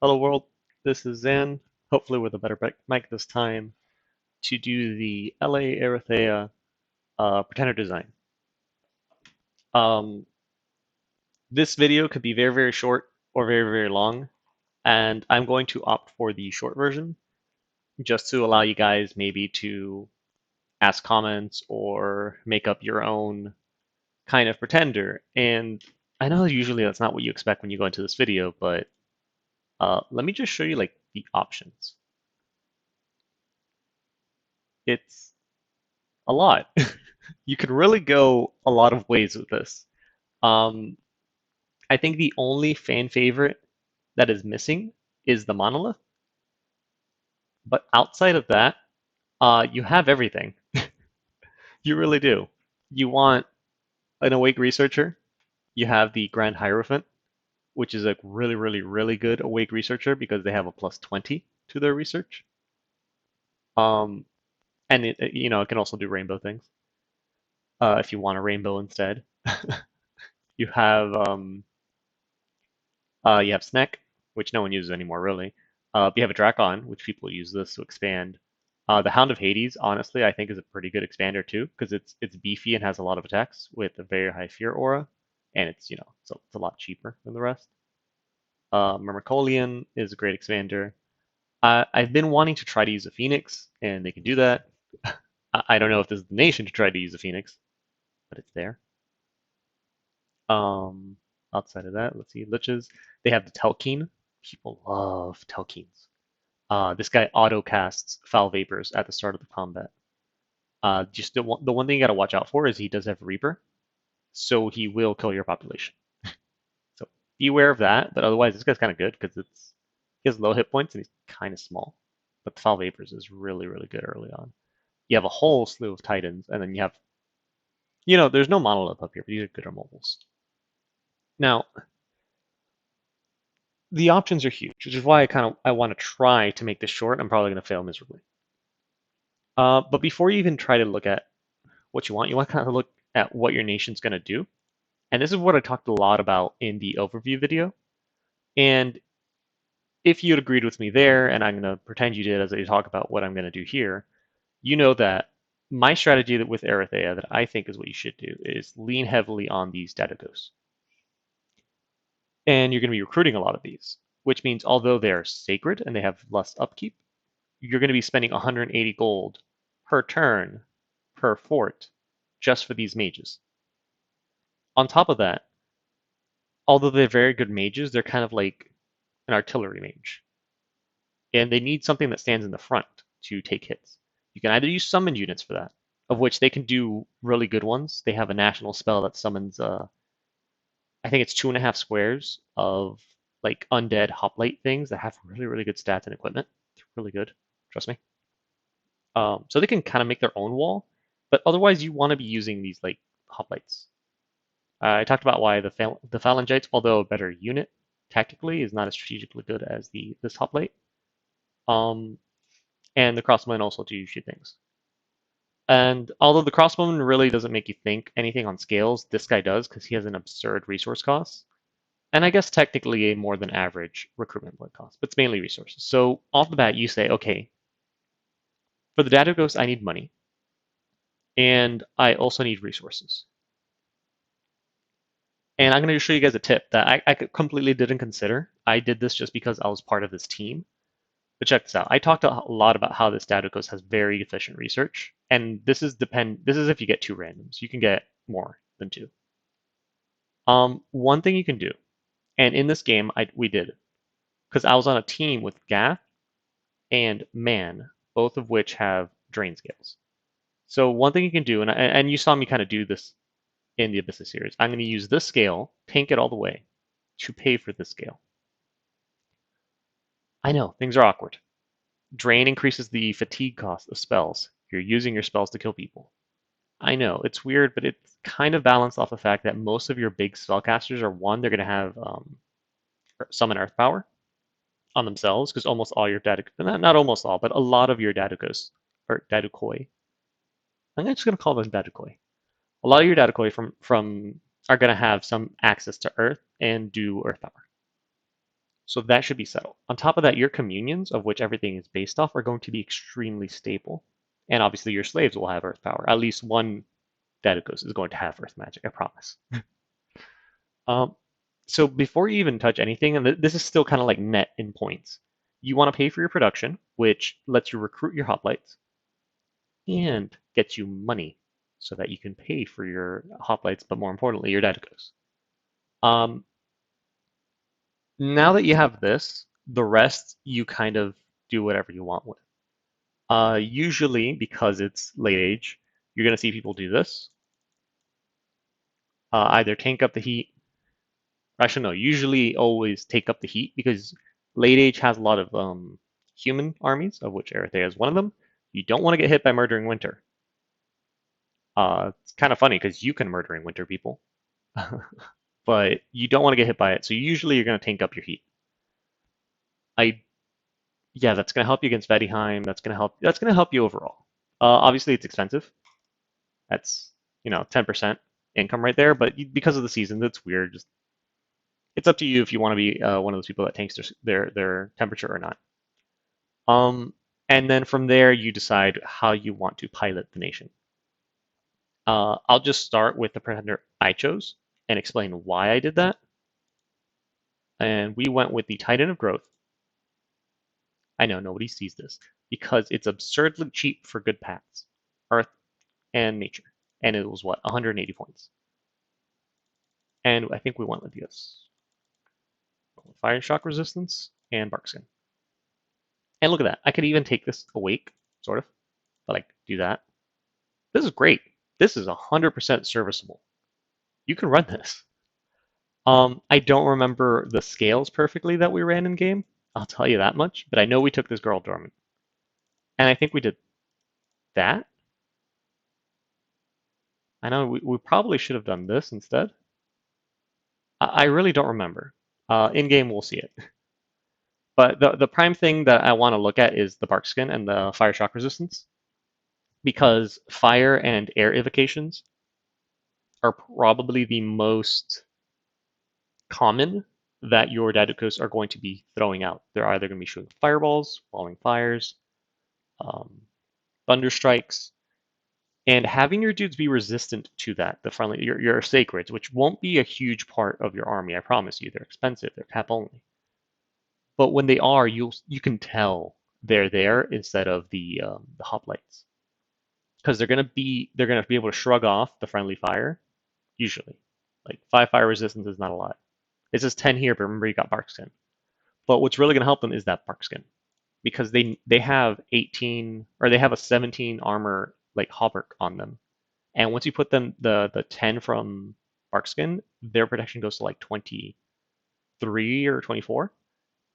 Hello world, this is Zan, hopefully with a better mic this time, to do the LA Erytheia pretender design. Um, this video could be very, very short or very, very long, and I'm going to opt for the short version just to allow you guys maybe to ask comments or make up your own kind of pretender. And I know usually that's not what you expect when you go into this video, but let me just show you like the options. It's a lot. You could really go a lot of ways with this. Um, I think the only fan favorite that is missing is the monolith, but outside of that, you have everything. You really do. You want an awake researcher, you have the Grand Hierophant, which is a really, really, really good awake researcher because they have a plus 20 to their research. Um, and it can also do rainbow things if you want a rainbow instead. You have you have Snek, which no one uses anymore, really. You have a Drakon, which people use this to expand. The Hound of Hades, honestly, I think is a pretty good expander too, because it's beefy and has a lot of attacks with a very high fear aura, and it's a lot cheaper than the rest. Myrmicolian is a great expander. I've been wanting to try to use a Phoenix, and they can do that. I don't know if this is the nation to try to use a Phoenix, but it's there. Um, Outside of that, let's see, Liches. They have the Telkine. People love Telkines. This guy auto casts Foul Vapors at the start of the combat. Just the one thing you got to watch out for is he does have Reaper, so he will kill your population. So be aware of that. But otherwise, this guy's kind of good because he has low hit points and he's kind of small. But the Foul Vapors is really really good early on. You have a whole slew of Titans, and then you have there's no monolith up here, but these are good removals. Now the options are huge, which is why I want to try to make this short. I'm probably going to fail miserably. But before you even try to look at what you want to kind of look at what your nation's going to do. And this is what I talked a lot about in the overview video. And if you had agreed with me there, and I'm going to pretend you did as I talk about what I'm going to do here, you know that my strategy with Erytheia that I think is what you should do is lean heavily on these Daduchos. And you're going to be recruiting a lot of these, which means although they're sacred and they have less upkeep, you're going to be spending 180 gold per turn per fort just for these mages. On top of that, although they're very good mages, they're kind of like an artillery mage. And they need something that stands in the front to take hits. You can either use summoned units for that, of which they can do really good ones. They have a national spell that summons, I think it's 2.5 squares of like undead hoplite things that have really, really good stats and equipment. It's really good, trust me. So they can kind of make their own wall, but otherwise you want to be using these like hoplites. I talked about why the Phalangites, although a better unit tactically, is not as strategically good as this hoplite. Um, and the crossbowmen also do shoot things. And although the crossbowman really doesn't make you think anything on scales, this guy does because he has an absurd resource cost. And I guess technically a more than average recruitment blood cost, but it's mainly resources. So off the bat, you say, okay, for the Daduchos, I need money, and I also need resources. And I'm going to show you guys a tip that I completely didn't consider. I did this just because I was part of this team. But check this out. I talked a lot about how this Daduchos has very efficient research, and this is if you get two randoms. You can get more than two. One thing you can do, and in this game we did, because I was on a team with Gath and Man, both of which have drain scales. So one thing you can do, and you saw me kind of do this in the Abyssa series, I'm going to use this scale, tank it all the way, to pay for this scale. I know, things are awkward. Drain increases the fatigue cost of spells. You're using your spells to kill people. I know, it's weird, but it's kind of balanced off the fact that most of your big spellcasters are one, they're going to have summon earth power on themselves, because almost all your not almost all, but a lot of your Daduchos, or Daduchoi, I'm just going to call them Daduchoi. A lot of your Daduchoi from are going to have some access to earth and do earth power. So that should be settled. On top of that, your communions, of which everything is based off, are going to be extremely stable. And obviously your slaves will have earth power. At least one Daduchos is going to have earth magic, I promise. Um, so before you even touch anything, and this is still kind of like net in points, you want to pay for your production, which lets you recruit your hoplites and gets you money so that you can pay for your hoplites, but more importantly, your Daduchos. Um, Now that you have this, the rest you kind of do whatever you want with. Usually, because it's late age, you're going to see people do this. Either tank up the heat. Actually, no, usually always take up the heat because late age has a lot of human armies, of which Erytheia is one of them. You don't want to get hit by murdering winter. It's kind of funny because you can murdering winter people, but you don't want to get hit by it. So usually you're going to tank up your heat. I Yeah, that's going to help you against Vedheim. That's going to help. That's going to help you overall. Obviously, it's expensive. That's 10% income right there. But because of the season, that's weird. Just it's up to you if you want to be one of those people that tanks their temperature or not. And then from there, you decide how you want to pilot the nation. I'll just start with the pretender I chose and explain why I did that. And we went with the Titan of Growth. I know nobody sees this because it's absurdly cheap for good paths, Earth and Nature. And it was what, 180 points. And I think we went with this. Fire shock resistance and bark skin. And look at that. I could even take this awake, sort of, but like do that. This is great. This is 100% serviceable. You can run this. I don't remember the scales perfectly that we ran in game. I'll tell you that much. But I know we took this girl dormant. And I think we did that. I know we probably should have done this instead. I really don't remember. In game, we'll see it. But the prime thing that I want to look at is the bark skin and the fire shock resistance, because fire and air evocations are probably the most common that your Daduchos are going to be throwing out. They're either going to be shooting fireballs, falling fires, um, thunder strikes, and having your dudes be resistant to that, the friendly your sacreds, which won't be a huge part of your army, I promise you. They're expensive, they're cap only. But when they are, you can tell they're there instead of the hoplites, because they're gonna be able to shrug off the friendly fire usually. Like 5 fire resistance is not a lot. It says 10 here, but remember you got bark skin. But what's really gonna help them is that bark skin, because they have 18 or they have a 17 armor like hauberk on them, and once you put them the 10 from bark skin, their protection goes to like 23 or 24.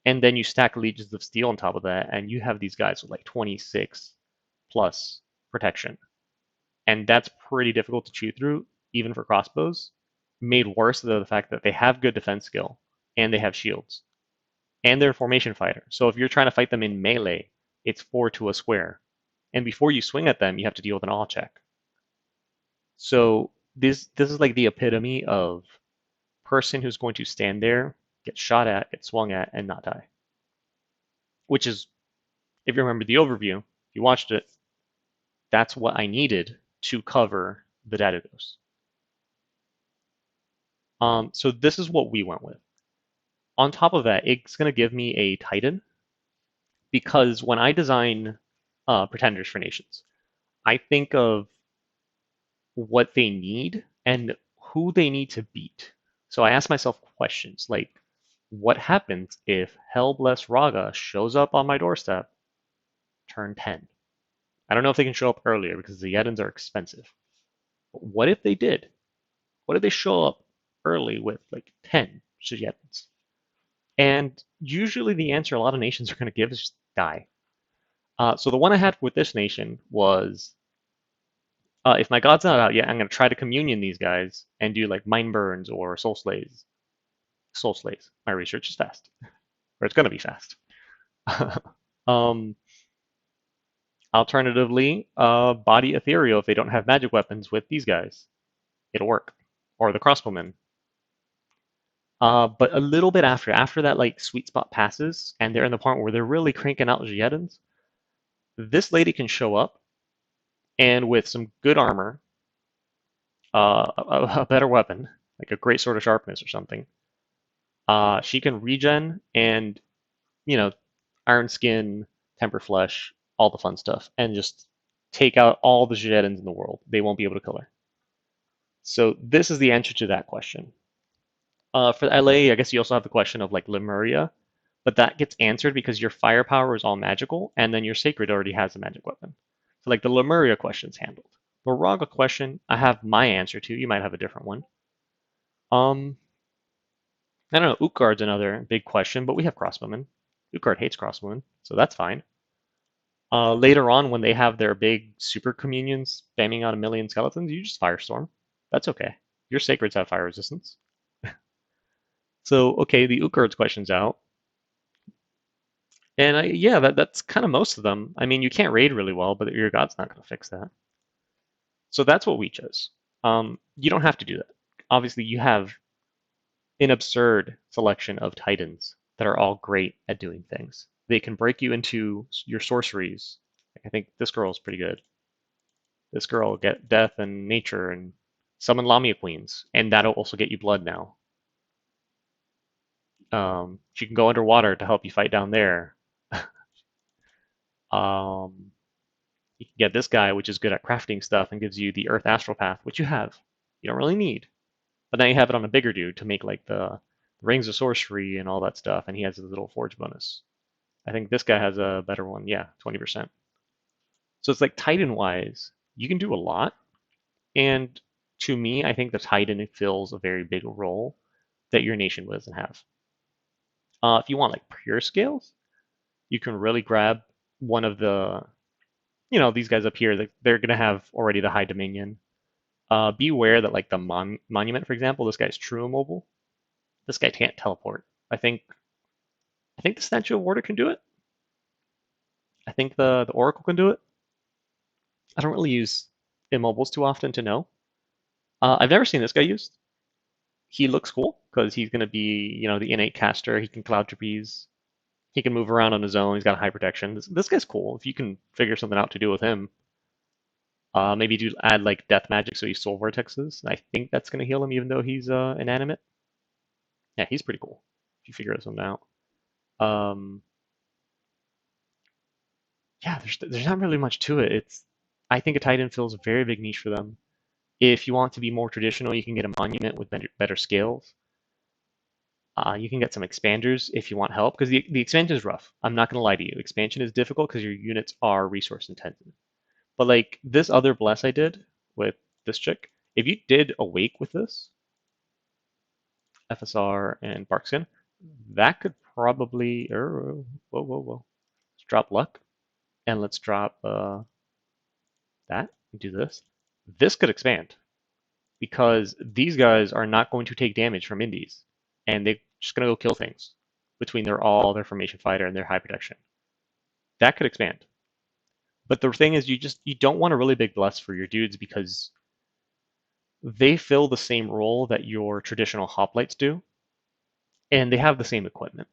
And then you stack Legions of Steel on top of that, and you have these guys with like 26 plus protection. And that's pretty difficult to chew through, even for crossbows. Made worse by the fact that they have good defense skill, and they have shields. And they're a formation fighter. So if you're trying to fight them in melee, it's 4 to a square. And before you swing at them, you have to deal with an all check. So this is like the epitome of person who's going to stand there, get shot at, get swung at, and not die. Which is, if you remember the overview, if you watched it, that's what I needed to cover the Daduchos. So this is what we went with. On top of that, it's going to give me a Titan, because when I design pretenders for nations, I think of what they need and who they need to beat. So I ask myself questions like, what happens if Hellbless Raga shows up on my doorstep turn 10? I don't know if they can show up earlier because the Yedens are expensive. But what if they did? What if they show up early with like 10 Yedens? And usually the answer a lot of nations are going to give is just die. So the one I had with this nation was, if my god's not out yet, I'm going to try to communion these guys and do like Mind Burns or Soul Slays. Soul Slays. My research is fast. Or it's going to be fast. um, Alternatively, body Ethereal if they don't have magic weapons with these guys. It'll work. Or the crossbowmen. But a little bit after that like sweet spot passes, and they're in the point where they're really cranking out Jedins, this lady can show up and with some good armor, a better weapon, like a great sword of sharpness or something, she can regen and you know iron skin, temper flesh, all the fun stuff, and just take out all the Jedins in the world. They won't be able to kill her. So this is the answer to that question. For LA, I guess you also have the question of like Lemuria, but that gets answered because your firepower is all magical, and then your sacred already has a magic weapon. So like the Lemuria question's handled. The Raga question, I have my answer to. You might have a different one. Um, I don't know. Utgard's another big question, but we have crossbowmen. Utgard hates crossbowmen, so that's fine. Later on, when they have their big super communions spamming out a million skeletons, you just firestorm. That's okay. Your sacreds have fire resistance. So, okay, the Utgard's question's out. And yeah, that's kind of most of them. I mean, you can't raid really well, but your god's not going to fix that. So that's what we chose. You don't have to do that. Obviously, you have an absurd selection of titans that are all great at doing things. They can break you into your sorceries. I think this girl is pretty good. This girl will get death and nature and summon Lamia queens, and that'll also get you blood now. She can go underwater to help you fight down there. um, you can get this guy, which is good at crafting stuff and gives you the Earth Astral Path, which you have. You don't really need. But now you have it on a bigger dude to make like the Rings of Sorcery and all that stuff, and he has his little forge bonus. I think this guy has a better one. Yeah, 20%. So it's like Titan wise, you can do a lot. And to me, I think the Titan fills a very big role that your nation doesn't have. If you want like pure scales, you can really grab one of the, these guys up here. They're gonna have already the high dominion. Be aware that like the monument, for example, this guy's true immobile. This guy can't teleport. I think the Statue of Order can do it. I think the Oracle can do it. I don't really use immobiles too often to know. I've never seen this guy used. He looks cool because he's going to be, the innate caster. He can cloud trapeze. He can move around on his own. He's got high protection. This guy's cool. If you can figure something out to do with him, maybe do add like death magic so he soul vortexes. I think that's going to heal him even though he's inanimate. Yeah, he's pretty cool if you figure something out. Um, yeah, there's not really much to it. I think a Titan fills a very big niche for them. If you want to be more traditional, you can get a monument with better scales. You can get some expanders if you want help, because the expansion is rough. I'm not going to lie to you. Expansion is difficult because your units are resource intensive. But like this other bless I did with this chick, if you did Awake with this, FSR and Barkskin, that could probably, whoa. Let's drop luck, and let's drop that, and do this. This could expand, because these guys are not going to take damage from indies, and they're just going to go kill things between their formation fighter and their high protection. That could expand. But the thing is, you don't want a really big bless for your dudes because they fill the same role that your traditional hoplites do, and they have the same equipment,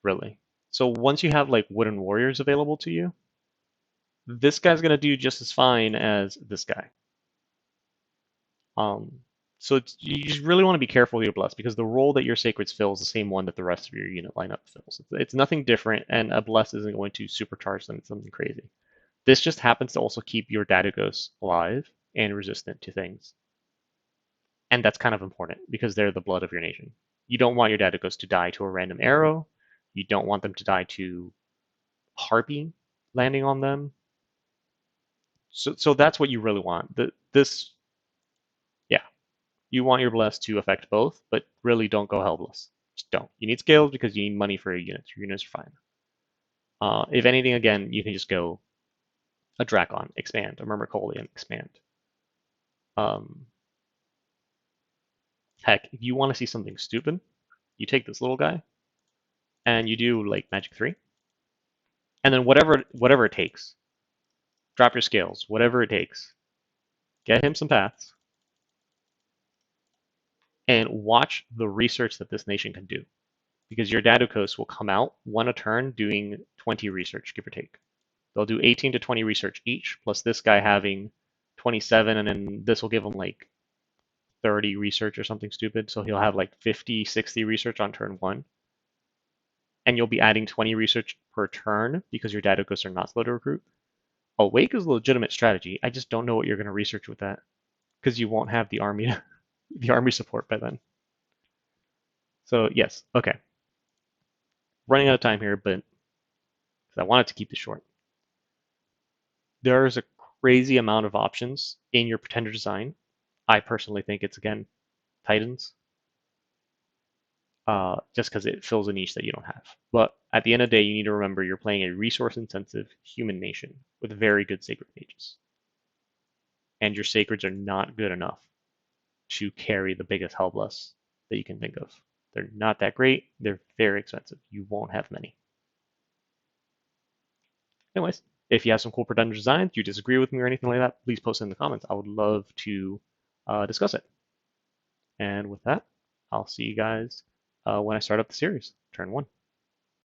really. So once you have like wooden warriors available to you, this guy's going to do just as fine as this guy. Um, so you just really want to be careful with your bless because the role that your sacreds fill is the same one that the rest of your unit lineup fills. It's nothing different, and a bless isn't going to supercharge them into something crazy. This just happens to also keep your Daduchos alive and resistant to things. And that's kind of important because they're the blood of your nation. You don't want your Daduchos to die to a random arrow. You don't want them to die to harpy landing on them. So that's what you really want. Yeah, you want your bless to affect both, but really don't go helpless. Just don't. You need scales because you need money for your units. Your units are fine. If anything, again, you can just go a Drakon, expand, a Myrmicolian, expand. Heck, if you want to see something stupid, you take this little guy and you do like Magic 3. And then whatever it takes. Drop your scales, whatever it takes. Get him some paths. and watch the research that this nation can do. Because your Daduchos will come out one a turn doing 20 research, give or take. They'll do 18 to 20 research each, plus this guy having 27, and then this will give him like 30 research or something stupid. So he'll have like 50, 60 research on turn one. And you'll be adding 20 research per turn because your Daduchos are not slow to recruit. Awake is a legitimate strategy. I just don't know what you're going to research with that because you won't have the army, the army support by then. So yes, okay. Running out of time here, but I wanted to keep this short. There's a crazy amount of options in your pretender design. I personally think it's again Titans, just because it fills a niche that you don't have. But at the end of the day, you need to remember you're playing a resource-intensive human nation with very good sacred mages, and your sacreds are not good enough to carry the biggest Hellbless that you can think of. They're not that great. They're very expensive. You won't have many. Anyways, if you have some cool pretender designs, you disagree with me or anything like that, please post it in the comments. I would love to discuss it. And with that, I'll see you guys when I start up the series, turn one.